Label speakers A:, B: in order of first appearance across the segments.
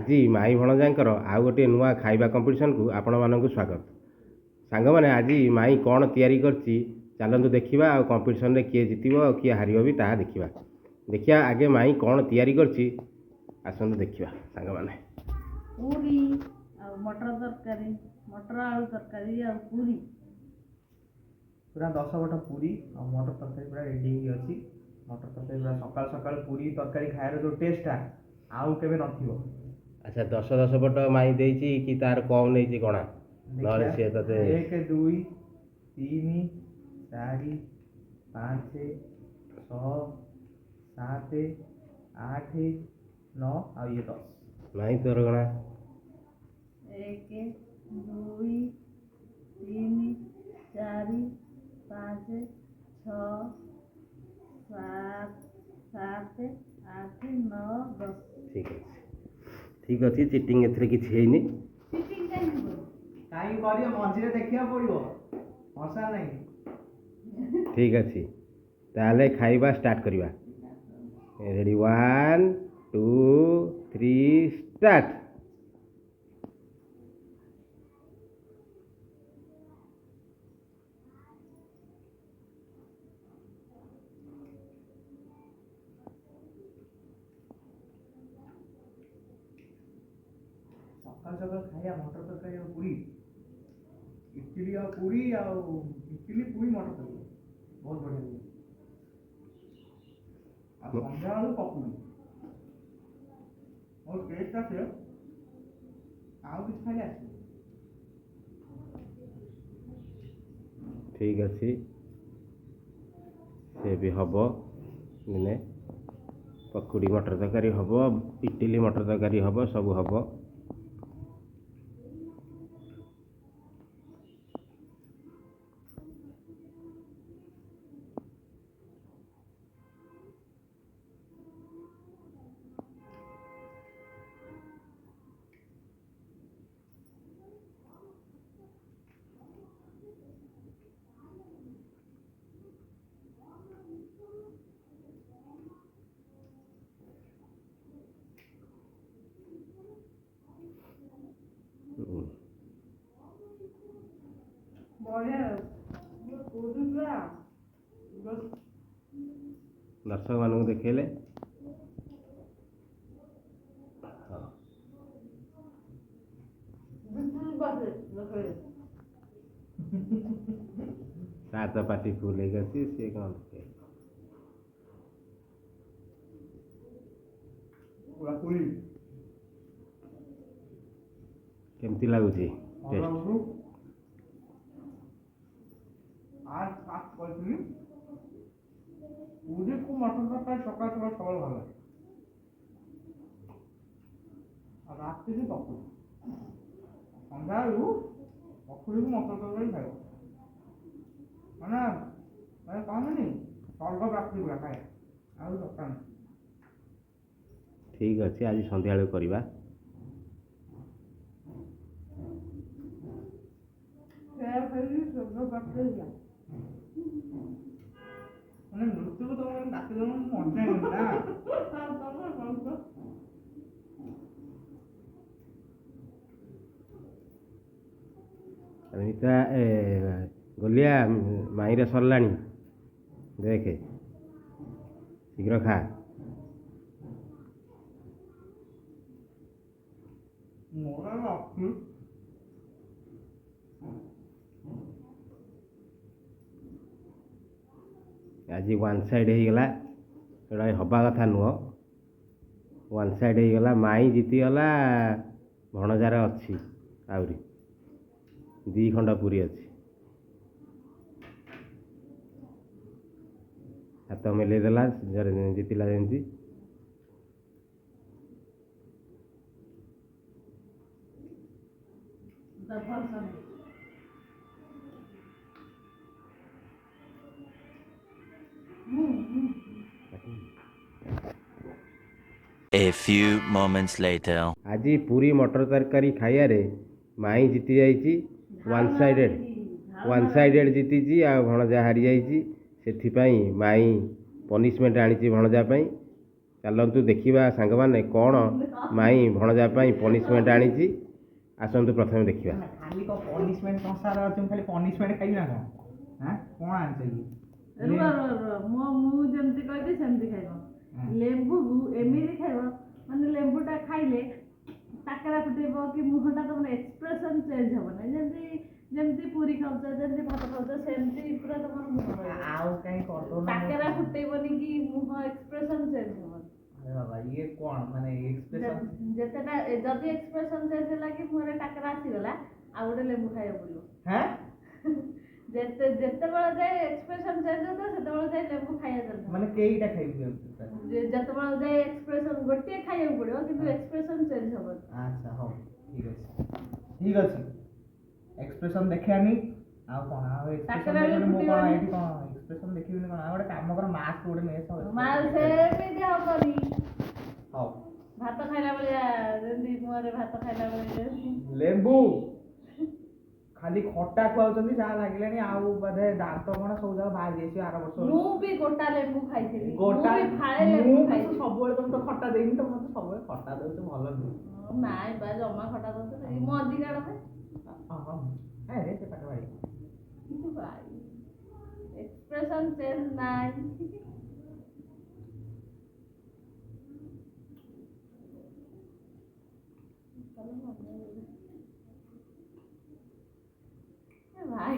A: आज माई भणजांकर आउ गोटे नुआ खाइबा कंपटीशन को आपण मानक स्वागत। सांग मैंने आज माई कौन तैयारी करची चलतु देखा आ कंपटीशन रे किए जितब और किए हार भी ताहा देखा। देखिया आगे माई कौन तैयारी करची आसतु देखा सांग मैंने।
B: पूरी मटर तरकारी मटर आलू तरकारी आ पूरी
C: पूरा 10 बट पूरी और मटर तरकारी पूरा रेडी ही अच्छी। मटर तरकारी पूरा सकाल सकाल पूरी तरकारी खाएर जो टेस्टा आउ केबे नथिबो।
A: अच्छा 10 पट माई देची कि तार कम नहीं कणा नले से तते
C: 1 2 3 4 5 6 7 8 9 आ ये 10
A: माई तोर कणा
B: 1 2 3 4 5 6 7 7 8 9 10।
A: ठीक अच्छे चिटिंग एथरे किछि हेइनी।
B: चिटिंग काई
C: काई करियो मझिरे देखिया पड़िबो हसा नहीं।
A: ठीक अच्छे ताले खाइबा स्टार्ट करिबा। Ready 1 2 3 start.
C: सकाल सकाल खाया मटर तरकारी और पूरी इडली और पूरी और इडली पूरी मटर तरकारी बहुत बढ़िया लगे। और संध्या वाला पकड़ी और टेस्ट आसे आउ किछ खाली आसे।
A: ठीक अच्छे से भी हम दिने पकुड़ी मटर तरकारी हम इडली मटर तरकारी हम सब हम। दर्शक मान देखेले सात पार्टी फुल है गसी से कौन देखे
C: पूरा पूरी
A: केमती लागुची टेस्ट।
C: आज खास करथि पूरी को मटर तरकारी सकाल सकाल सबल भालो और रात के पकड़ी संध्या पकड़ी को मटर तरकारी खाइबो माने माने कहनी स्वर्ग प्राप्ति पूरा खाए आउ दरकार।
A: ठीक अच्छे आज संध्या बेलू करवा।
C: ମାନେ ମୃତ୍ୟୁକୁ ତମେ ଡାକିଦେବ ମଜା ନା।
A: अमिता गोलिया माईरे सरलाणी देखे शीघ्र खा।
C: मोरा रखी
A: आज वन साइड हो गला एटा हवा कथा नुह वन साइड हो गला माई जीतीगला भणजार अच्छी आहरी 2 खंड पूरी अच्छी हाथ मिलैदेला जीतिला जमी।
D: A few moments later.
A: आज पूरी मटर तरकारी खाइबारे माई जीति जाइए वन साइडेड जीति भणजा हारी जाइए। से माई पनिशमेंट आनी भणजा ଚାଲନ୍ତୁ ଦେଖିବା ସାଙ୍ଗମାନେ କ'ଣ ମାଇଁ ଭଣଜା ପାଇଁ ପନିସମେଣ୍ଟ ଆଣିଛି। ଆସନ୍ତୁ ପ୍ରଥମେ ଦେଖିବା।
C: ନା, ଖାଲି କ'ଣ ପନିସମେଣ୍ଟ ସଂସାର ଅଛି, ମୁଁ ଖାଲି ପନିସମେଣ୍ଟ ଖାଇବି ନା କ'ଣ? ହାଁ କ'ଣ ଆଣିଛ ଇଏ?
B: ରୁହ ମୁଁ ଯେମିତି କହିବି ସେମିତି ଖାଇବ। ଲେମ୍ବୁକୁ ଏମିତି ଖାଇବ ମାନେ ଲେମ୍ବୁଟା ଖାଇଲେ କାକରା ଫୁଟେଇବ କି ମୁହଁଟା ତମର ଏକ୍ସପ୍ରେସନ ଚେଞ୍ଜ ହବ ନାହିଁ। ଯେମିତି ଯେମିତି ପୁରୀ ଖାଉଛ ଯେମିତି ଭାତ ଖାଉଛ ସେମିତି ପୁରା ତମର ମୁହଁ ରହିବ।
C: ଆଉ କାହିଁ କରିଦଉନ?
B: କାକରା ଫୁଟେଇବନି କି ମୁହଁ ଏକ୍ସପ୍ରେସନ ଚେଞ୍ଜ ହବନି।
C: ଆରେ ବାବା ଇଏ କ'ଣ ମାନେ ଏକ୍ସପ୍ରେସନ?
B: ଯେତେଟା ଯଦି ଏକ୍ସପ୍ରେସନ ଚେଞ୍ଜ ହେଲା କି ମୁହଁରେ କାକରା ଆସିଗଲା ଆଉ ଗୋଟେ ଲେମ୍ବୁ ଖାଇବାକୁ ପଡ଼ିବ।
C: ହାଁ
B: ଯେତେବେଳେ ଯାଏ ଏକ୍ସପ୍ରେସନ ଚେଞ୍ଜ ହଉଥିବ ସେତେବେଳେ ଯାଏ ଲେମ୍ବୁ ଖାଇବା ଦରକାର।
C: ମାନେ କେଇଟା ଖାଇବି?
B: ଯେତେବେଳେ ଯାଏ ଏକ୍ସପ୍ରେସନ ଗୋଟିଏ ଖାଇବାକୁ ପଡ଼ିବ କିନ୍ତୁ ଏକ୍ସପ୍ରେସନ ଚେଞ୍ଜ ହବନି।
C: ଆଚ୍ଛା ହଉ ଠିକ୍ ଅଛି ଠିକ୍ ଅଛି। ଏକ୍ସପ୍ରେସନ ଦେଖିବାନି ଆଉ କ'ଣ? ଆଉ ଏକ୍ସପ୍ରେସନ ଦେଖିବିନି ମୁଁ କ'ଣ? ଏଇଠି କ'ଣ ଏକ୍ସପ୍ରେସନ ଦେଖିବିନି କ'ଣ? ଆଉ ଗୋଟେ କାମ କର, ମାସ୍କ ଗୋଟେ ନେଇ ଆସ।
B: ସେମିତି ହବନି।
C: ହଉ
B: ଭାତ ଖାଇଲା ଭଳିଆ ଯେମିତି ମୁହଁରେ ଭାତ ଖାଇଲା ଭଳିଆ
C: ଲେମ୍ବୁ ଖାଲି ଖଟା ଖୁଆଉଛନ୍ତି ଯାହା ଲାଗିଲାଣି। ଆଉ ବୋଧେ ଦାନ୍ତ କ'ଣ ସବୁ ଯାକ ବାହାରି ଯାଇଛି ଆର ବର୍ଷ।
B: ମୁଁ ବି ଗୋଟା ଲେମ୍ବୁ ଖାଇଥିଲି।
C: ଗୋଟା
B: ମୁଁ ବି ଫାଳେ
C: ମୁଁ
B: ଲେମ୍ବୁ
C: ତ
B: ଖାଇଥିଲି।
C: ସବୁବେଳେ ତମେ ତ ଖଟା ଦେଇନି ତ ମତେ ସବୁବେଳେ ଖଟା ଦଉଛ ଭଲ ନୁହେଁ।
B: ନାଇଁ ବା ଜମା ଖଟା ଦଉଛ ମୁଁ ଅଧିକା ଖାଏ।
C: ଆରେ ସେ ପାଠ ଭାଇ
B: ଏକ୍ସପ୍ରେସନ ଚେଞ୍ଜ ନାହିଁ। ଭାଇ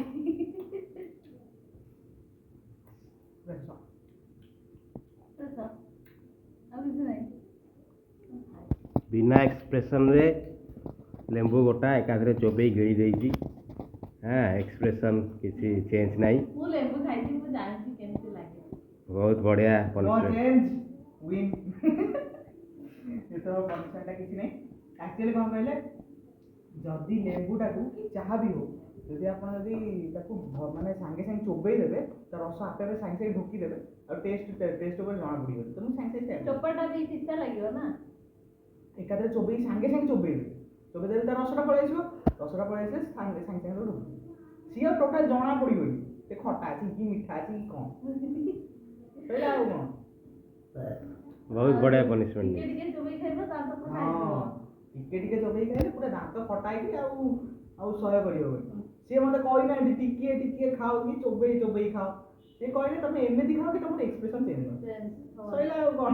B: ଆଉ କିଛି ନାହିଁ।
A: ବିନା ଏକ୍ସପ୍ରେସନରେ ଲେମ୍ବୁ ଗୋଟା ଏକାଥରେ ଚୋବେଇ ଗିଳି ଦେଇଛି। ଏକ୍ସପ୍ରେସନ କିଛି ଚେଞ୍ଜ ନାହିଁ।
B: ମୁଁ ଲେମ୍ବୁ ଖାଇଛି, ମୁଁ ଜାଣିଛି କେମିତି ଲାଗେ।
A: ବହୁତ ବଢ଼ିଆ
C: No
A: ପନିସମେଣ୍ଟ।
C: change, win. ଏଥର ପନିସମେଣ୍ଟଟା କିଛି ନାହିଁ। ଆକ୍ଚୁଆଲି କ'ଣ କହିଲେ, ଯଦି ଲେମ୍ବୁଟାକୁ କି ଯାହା ବି ହଉ ଯଦି ଆପଣ ଯଦି ତାକୁ ମାନେ ସାଙ୍ଗେ ସାଙ୍ଗେ ଚୋବେଇ ଦେବେ ତା ରସ ଆପେ ଆପେ ସାଙ୍ଗେ ସାଙ୍ଗେ ଢୋକି ଦେବେ ଆଉ ଟେଷ୍ଟ ଉପରେ ଜଣା ପଡ଼ିବନି। ତ ମୁଁ ସାଙ୍ଗେ ସାଙ୍ଗେ
B: ଚୋପାଟା ବି ଚିତା ଲାଗିବ ନା।
C: ଏକାଥରେ ଚୋବେଇ ସାଙ୍ଗେ ସାଙ୍ଗେ ଚୋବେଇ ଦେଲେ ତା ରସଟା ପଳେଇ ଆସିବ। ରସଟା ପଳେଇ ଆସିଲେ ସାଙ୍ଗେ ସାଙ୍ଗେ ଢୋକି ସିଏ ଆଉ ଟୋଟାଲ ଜଣା ପଡ଼ିବନି ସେ ଖଟା ଅଛି କି ମିଠା ଅଛି କି କ'ଣ। ସେଇଟା ଆଉ କ'ଣ
A: ବହୁତ ବଢ଼ିଆ ପନିସମେଣ୍ଟ।
B: ଟିକେ ଟିକେ ଚୋବେଇ ଖାଇବ ଦାନ୍ତ ଖଟା
C: ହଁ
B: ହେଇଯିବ।
C: ଟିକେ ଟିକେ ଚୋବେଇ ଖାଇଲେ ପୁରା ଦାନ୍ତ ଖଟା ହେଇକି ଆଉ ସହ୍ୟ କରିହେବନି। ସିଏ ମୋତେ କହିନାହାନ୍ତି ଟିକିଏ ଟିକିଏ ଖାଅ କି ଚୋବେଇ ଚୋବେଇ ଖାଅ। ସିଏ କହିଲେ ତମେ ଏମିତି ଖାଅ କି ତମର ଏକ୍ସପ୍ରେସନ ଚେଞ୍ଜ ହେବ। ସଇଲା ଆଉ କ'ଣ।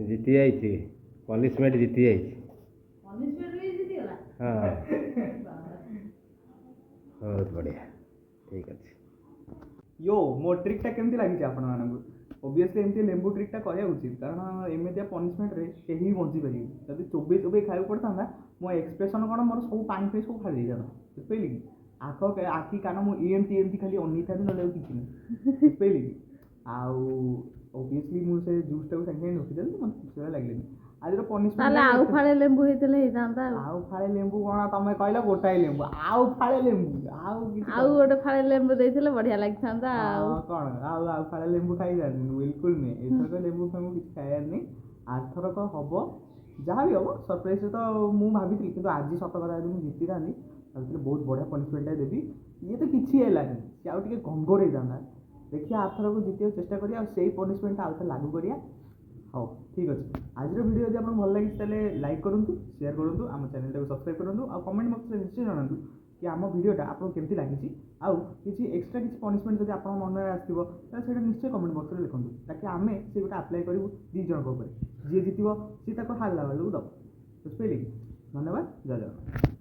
A: ଜିତି ଯାଇଛି, ପନିସମେଣ୍ଟ ଜିତି ଯାଇଛି।
B: ପନିସମେଣ୍ଟ ବି ଜିତିଗଲା।
A: ହଁ ବହୁତ ବଢ଼ିଆ ଠିକ୍ ଅଛି।
C: यो ମୋ ଟ୍ରିକ୍ଟା କେମିତି ଲାଗିଛି ଆପଣମାନଙ୍କୁ? ଓବିୟସଲି ଏମିତି ଲେମ୍ବୁ ଟ୍ରିକ୍ଟା କରିବା ଉଚିତ, କାରଣ ଏମିତିଆ ପନିସମେଣ୍ଟରେ କେହି ବି ବଞ୍ଚିପାରିବେନି। ଯଦି ଚୋବେଇ ଚୋବେଇ ଖାଇବାକୁ ପଡ଼ିଥାନ୍ତା ମୋ ଏକ୍ସପ୍ରେସନ୍ କ'ଣ ମୋର ସବୁ ପାଣି ଫାଣି ସବୁ ଖାଇ ଦେଇଥାନ୍ତା। ବୁଝିପାରିଲେ କି? ଆଖି କାନ ମୁଁ ଏମିତି ଖାଲି ଅନେଇଥାନ୍ତି, ନହେଲେ ଆଉ କିଛି ନାହିଁ। ବୁଝିପାରିଲେ କି? ଆଉ ଓବିୟସଲି ମୁଁ ସେ ଜୁସ୍ଟାକୁ ସାଙ୍ଗେ ସାଙ୍ଗେ ଢୋକିଦେଲି, ମୋତେ କିଛି ଲାଗିଲାନି। ଆଜିର ପନିସମେଣ୍ଟ
B: ଆଉ ଫାଳେ ଲେମ୍ବୁ ହେଇଥିଲେ ହେଇଥାନ୍ତା।
C: ଆଉ ଫାଳେ ଲେମ୍ବୁ କ'ଣ ତମେ କହିଲ ଗୋଟାଏ ଲେମ୍ବୁ ଆଉ ଫାଳେ ଲେମ୍ବୁ ଆଉ
B: ଗୋଟେ ଫାଳେ ଲେମ୍ବୁ ଦେଇଥିଲେ ବଢିଆ ଲାଗିଥାନ୍ତା।
C: କ'ଣ ଆଉ ଫାଳେ ଲେମ୍ବୁ ଖାଇଥାନ୍ତି? ବିଲକୁଲ ନୁହେଁ। ଏଥରକ ଲେମ୍ବୁ ଫେମ୍ବୁ କିଛି ଖାଇବାର ନାହିଁ। ଆରଥରକ ହବ ଯାହା ବି ହବ ସରପ୍ରାଇଜରେ ତ ମୁଁ ଭାବିଥିଲି, କିନ୍ତୁ ଆଜି ସତ କଥା ଯଦି ମୁଁ ଜିତିଥାନ୍ତି ଭାବିଥିଲି ବହୁତ ବଢ଼ିଆ ପନିସମେଣ୍ଟଟା ଦେବି। ଇଏ ତ କିଛି ହେଲାନି, ସିଏ ଆଉ ଟିକେ ଗଙ୍ଗୋର ହେଇଥାନ୍ତା। ଦେଖିବା ଆରଥରକୁ ଜିତିବାକୁ ଚେଷ୍ଟା କରିବା ଆଉ ସେଇ ପନିସମେଣ୍ଟଟା ଆଉ ଥରେ ଲାଗୁ କରିବା। ହଉ ଠିକ୍ ଅଛି। ଆଜିର ଭିଡ଼ିଓ ଯଦି ଆପଣଙ୍କୁ ଭଲ ଲାଗିଛି ତାହେଲେ ଲାଇକ୍ କରନ୍ତୁ, ସେୟାର କରନ୍ତୁ, ଆମ ଚ୍ୟାନେଲଟାକୁ ସବସ୍କ୍ରାଇବ୍ କରନ୍ତୁ ଆଉ କମେଣ୍ଟ ବକ୍ସରେ ନିଶ୍ଚୟ ଜଣାନ୍ତୁ କି ଆମ ଭିଡ଼ିଓଟା ଆପଣଙ୍କୁ କେମିତି ଲାଗିଛି। ଆଉ କିଛି ଏକ୍ସଟ୍ରା କିଛି ପନିସମେଣ୍ଟ ଯଦି ଆପଣଙ୍କ ମନରେ ଆସିଥିବ ତାହେଲେ ସେଇଟା ନିଶ୍ଚୟ କମେଣ୍ଟ ବକ୍ସରେ ଲେଖନ୍ତୁ, ତାକି ଆମେ ସେଗୁଟା ଆପ୍ଲାଏ କରିବୁ 2 ଜଣଙ୍କ ଉପରେ। ଯିଏ ଜିତିବ ସିଏ ତାକୁ ହାରିଲା ବେଳକୁ ଦେବ। ବୁଝିପାରିଲେ କି? ଧନ୍ୟବାଦ, ଜୟ ଜଗନ୍ନାଥ।